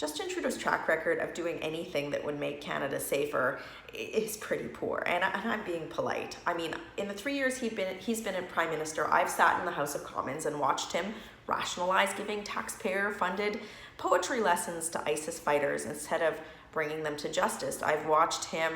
Justin Trudeau's track record of doing anything that would make Canada safer is pretty poor, and I'm being polite. I mean, in the 3 years he's been a Prime Minister, I've sat in the House of Commons and watched him rationalize giving taxpayer-funded poetry lessons to ISIS fighters instead of bringing them to justice. I've watched him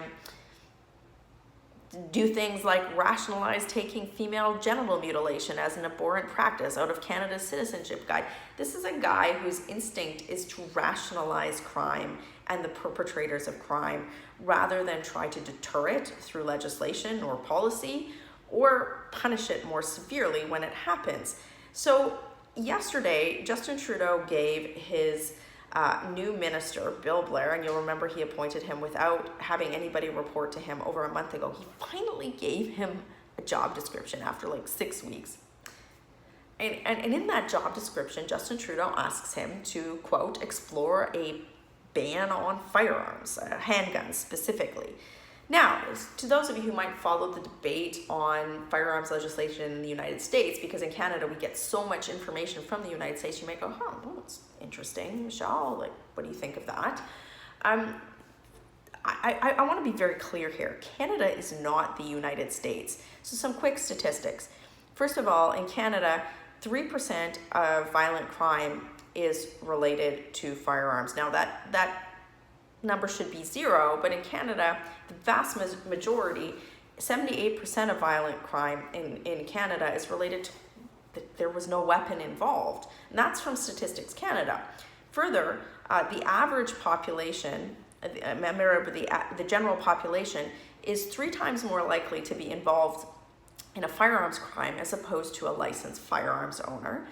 do things like rationalize taking female genital mutilation as an abhorrent practice out of Canada's citizenship guide. This is a guy whose instinct is to rationalize crime and the perpetrators of crime rather than try to deter it through legislation or policy or punish it more severely when it happens. So yesterday, Justin Trudeau gave his new minister, Bill Blair, and you'll remember he appointed him without having anybody report to him over a month ago. He finally gave him a job description after like 6 weeks. And in that job description, Justin Trudeau asks him to, quote, explore a ban on firearms, handguns specifically. Now, to those of you who might follow the debate on firearms legislation in the United States, because in Canada we get so much information from the United States, you might go, oh, well, that's interesting, Michelle, like, what do you think of that? I want to be very clear here. Canada is not the United States. So some quick statistics. First of all, in Canada, 3% of violent crime is related to firearms. Now, that number should be 0, but in Canada, the vast majority, 78% of violent crime in Canada is related to there was no weapon involved. And that's from Statistics Canada. Further, the average population, the general population, is 3 times more likely to be involved in a firearms crime as opposed to a licensed firearms owner.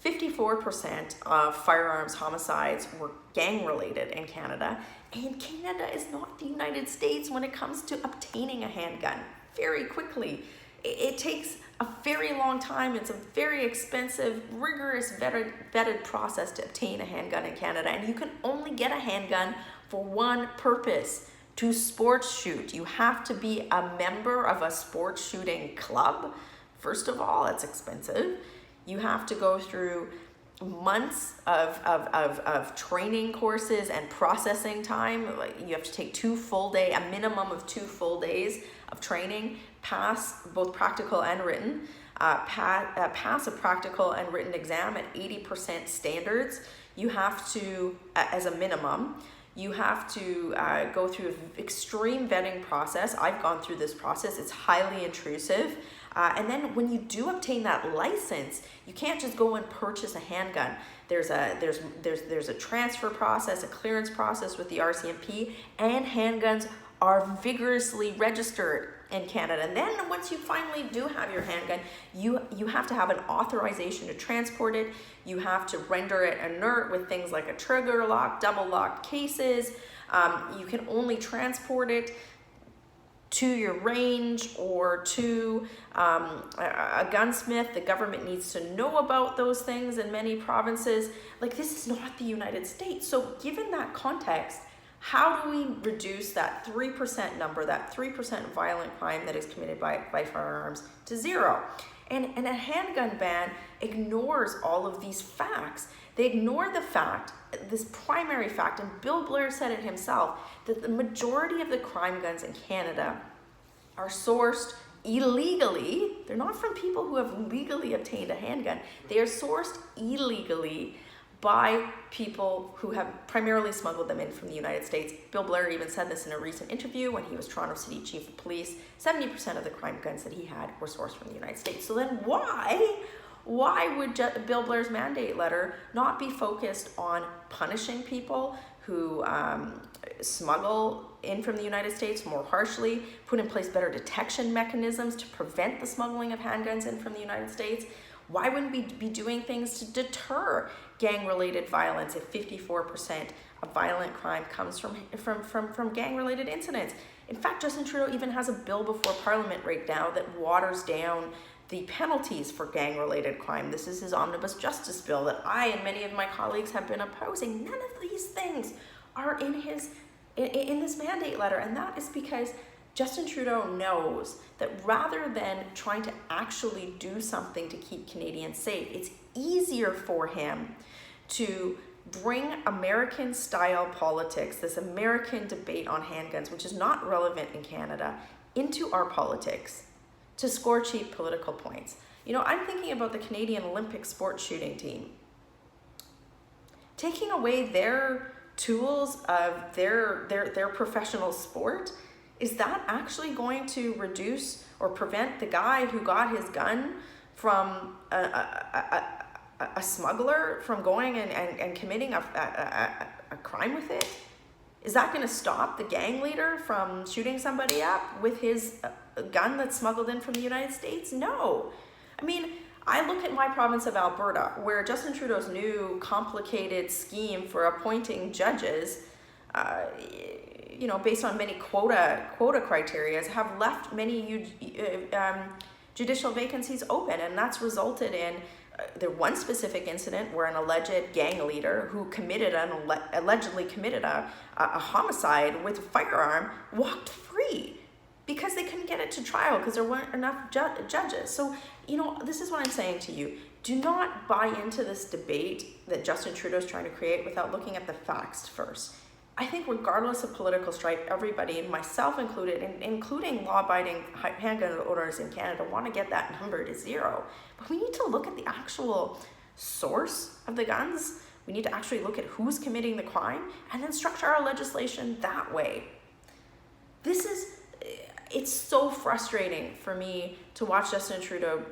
54% of firearms homicides were gang-related in Canada, and Canada is not the United States when it comes to obtaining a handgun very quickly. It takes a very long time. It's a very expensive, rigorous, vetted process to obtain a handgun in Canada, and you can only get a handgun for one purpose: to sports shoot. You have to be a member of a sports shooting club. First of all, it's expensive. You have to go through months of training courses and processing time. Like, you have to take a minimum of 2 full days of training, pass both practical and written, pass a practical and written exam at 80% standards. You have to, as a minimum, you have to go through an extreme vetting process. I've gone through this process. It's highly intrusive. And then when you do obtain that license, you can't just go and purchase a handgun. There's a transfer process, a clearance process with the RCMP, and handguns are vigorously registered in Canada. And then once you finally do have your handgun, you have to have an authorization to transport it. You have to render it inert with things like a trigger lock, double locked cases. You can only transport it to your range or to a gunsmith. The government needs to know about those things in many provinces. Like, this is not the United States. So given that context, how do we reduce that 3% number, that 3% violent crime that is committed by firearms, to 0? And a handgun ban ignores all of these facts. They ignore the fact, this primary fact, and Bill Blair said it himself, that the majority of the crime guns in Canada are sourced illegally. They're not from people who have legally obtained a handgun. They are sourced illegally by people who have primarily smuggled them in from the United States. Bill Blair even said this in a recent interview when he was Toronto City Chief of Police. 70% of the crime guns that he had were sourced from the United States. So then why would Bill Blair's mandate letter not be focused on punishing people who smuggle in from the United States more harshly, put in place better detection mechanisms to prevent the smuggling of handguns in from the United States? Why wouldn't we be doing things to deter gang-related violence if 54% of violent crime comes from gang-related incidents? In fact, Justin Trudeau even has a bill before Parliament right now that waters down the penalties for gang-related crime. This is his omnibus justice bill that I and many of my colleagues have been opposing. None of these things are in this mandate letter, and that is because Justin Trudeau knows that rather than trying to actually do something to keep Canadians safe, it's easier for him to bring American-style politics, this American debate on handguns, which is not relevant in Canada, into our politics to score cheap political points. You know, I'm thinking about the Canadian Olympic sports shooting team. Taking away their tools of their professional sport, is that actually going to reduce or prevent the guy who got his gun from a smuggler from going and committing a crime with it? Is that going to stop the gang leader from shooting somebody up with his gun that's smuggled in from the United States? No. I mean, I look at my province of Alberta, where Justin Trudeau's new complicated scheme for appointing judges, you know, based on many quota criteria, have left many judicial vacancies open, and that's resulted in the one specific incident where an alleged gang leader who allegedly committed a homicide with a firearm walked free because they couldn't get it to trial because there weren't enough judges. So, you know, this is what I'm saying to you. Do not buy into this debate that Justin Trudeau is trying to create without looking at the facts first. I think regardless of political stripe, everybody, and myself included, including law-abiding handgun owners in Canada, want to get that number to zero. But we need to look at the actual source of the guns. We need to actually look at who's committing the crime and then structure our legislation that way. It's so frustrating for me to watch Justin Trudeau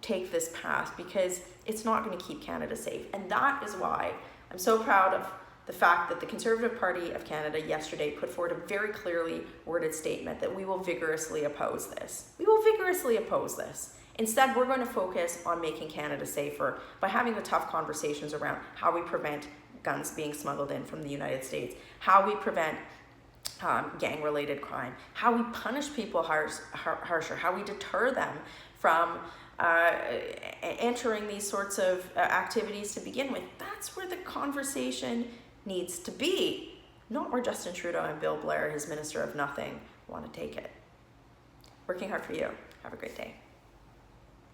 take this path because it's not going to keep Canada safe. And that is why I'm so proud of the fact that the Conservative Party of Canada yesterday put forward a very clearly worded statement that we will vigorously oppose this. We will vigorously oppose this. Instead, we're going to focus on making Canada safer by having the tough conversations around how we prevent guns being smuggled in from the United States, how we prevent gang-related crime, how we punish people harsher, how we deter them from entering these sorts of activities to begin with. That's where the conversation needs to be, not where Justin Trudeau and Bill Blair, his Minister of Nothing, want to take it. Working hard for you. Have a great day.